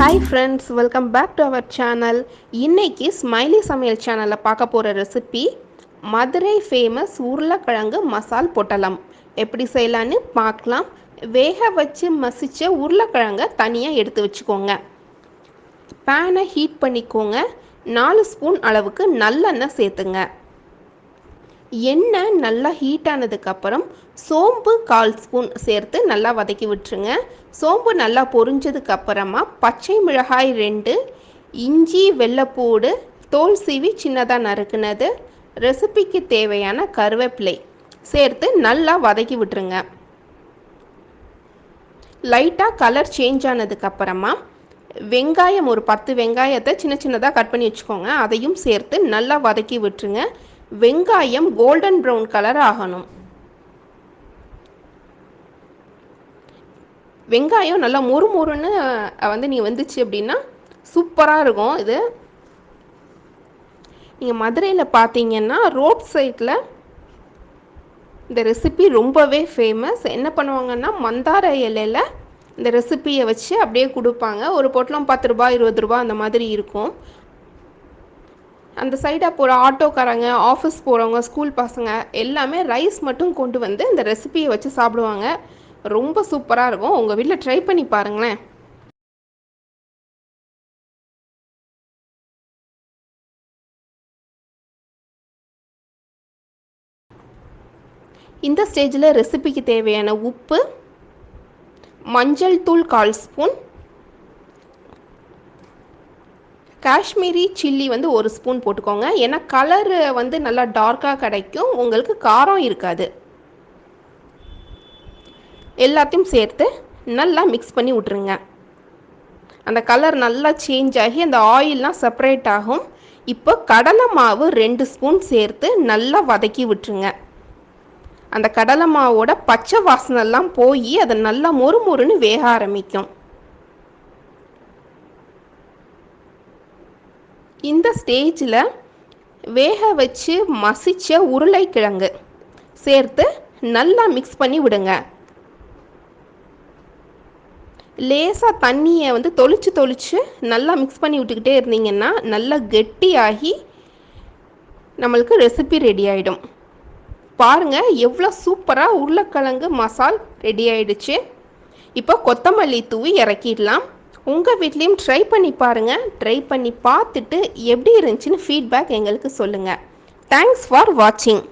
Hi friends, welcome back to our channel. இன்னைக்கு smiley சமையல் சேனலில் பார்க்க போகிற ரெசிபி மதுரை ஃபேமஸ் உருளைக்கிழங்கு மசால் பொட்டலம் எப்படி செய்யலான்னு பார்க்கலாம். வேக வச்சு மசிச்ச உருளைக்கிழங்கை தனியாக எடுத்து வச்சுக்கோங்க. பேனை ஹீட் பண்ணிக்கோங்க. 4 ஸ்பூன் அளவுக்கு நல்லெண்ணெய் சேர்த்துங்க. எண்ணெய் நல்லா ஹீட் ஆனதுக்கப்புறம் சோம்பு 1/4 ஸ்பூன் சேர்த்து நல்லா வதக்கி விட்டுருங்க. சோம்பு நல்லா பொரிஞ்சதுக்கப்புறமா பச்சை மிளகாய் 2, இஞ்சி வெள்ளைப்பூடு தோல் சீவி சின்னதாக நறுக்குனது, ரெசிபிக்கு தேவையான கருவேப்பிலை சேர்த்து நல்லா வதக்கி விட்டுருங்க. லைட்டாக கலர் சேஞ்ச் ஆனதுக்கப்புறமா வெங்காயம் ஒரு 10 வெங்காயத்தை சின்ன சின்னதாக கட் பண்ணி வச்சுக்கோங்க. அதையும் சேர்த்து நல்லா வதக்கி விட்டுருங்க. வெங்காயம் கோல்டன் ப்ரௌன் கலர் ஆகணும். வெங்காயம் நல்லா மொறுமொறுன்னு நீங்கள் வந்துச்சு அப்படின்னா சூப்பராக இருக்கும். இது நீங்கள் மதுரையில் பார்த்தீங்கன்னா ரோட் சைடில் இந்த ரெசிபி ரொம்பவே ஃபேமஸ். என்ன பண்ணுவாங்கன்னா மந்தார இலையில் இந்த ரெசிப்பியை வச்சு அப்படியே கொடுப்பாங்க. ஒரு பொட்டலம் 10 ரூபாய் 20 ரூபா அந்த மாதிரி இருக்கும். அந்த சைடாக போகிற ஆட்டோக்காரங்க, ஆஃபீஸ் போகிறவங்க, ஸ்கூல் பசங்க எல்லாமே ரைஸ் மட்டும் கொண்டு வந்து இந்த ரெசிப்பியை வச்சு சாப்பிடுவாங்க. ரொம்ப சூப்பராக இருக்கும். உங்கள் வீட்டில் ட்ரை பண்ணி பாருங்களேன். இந்த ஸ்டேஜில் ரெசிபிக்கு தேவையான உப்பு, மஞ்சள் தூள் 1/4 ஸ்பூன், காஷ்மீரி சில்லி 1 ஸ்பூன் போட்டுக்கோங்க. ஏன்னா கலர் நல்லா டார்க்காக கிடைக்கும், உங்களுக்கு காரம் இருக்காது. எல்லாத்தையும் சேர்த்து நல்லா மிக்ஸ் பண்ணி விட்ருங்க. அந்த கலர் நல்லா சேஞ்ச் ஆகி அந்த ஆயிலெலாம் செப்பரேட் ஆகும். இப்போ கடலை மாவு 2 ஸ்பூன் சேர்த்து நல்லா வதக்கி விட்டுருங்க. அந்த கடலை மாவோட பச்சை வாசனைலாம் போய் அதை நல்லா மொறுமொறுன்னு வேக ஆரம்பிக்கும். இந்த ஸ்டேஜில் வேக வச்சு மசிச்ச உருளைக்கிழங்கு சேர்த்து நல்லா மிக்ஸ் பண்ணி விடுங்க. லேசாக தண்ணியை தொளிச்சு நல்லா மிக்ஸ் பண்ணி விட்டுக்கிட்டே இருந்தீங்கன்னா நல்லா கெட்டியாகி நம்மளுக்கு ரெசிபி ரெடி ஆகிடும். பாருங்கள் எவ்வளோ சூப்பராக உருளைக்கிழங்கு மசால் ரெடி ஆகிடுச்சு. இப்போ கொத்தமல்லி தூவி இறக்கிடலாம். உங்கள் வீட்லேயும் ட்ரை பண்ணி பாருங்கள். ட்ரை பண்ணி பார்த்துட்டு எப்படி இருந்துச்சுன்னு ஃபீட்பேக் எங்களுக்கு சொல்லுங்கள். தேங்க்ஸ் ஃபார் வாட்சிங்.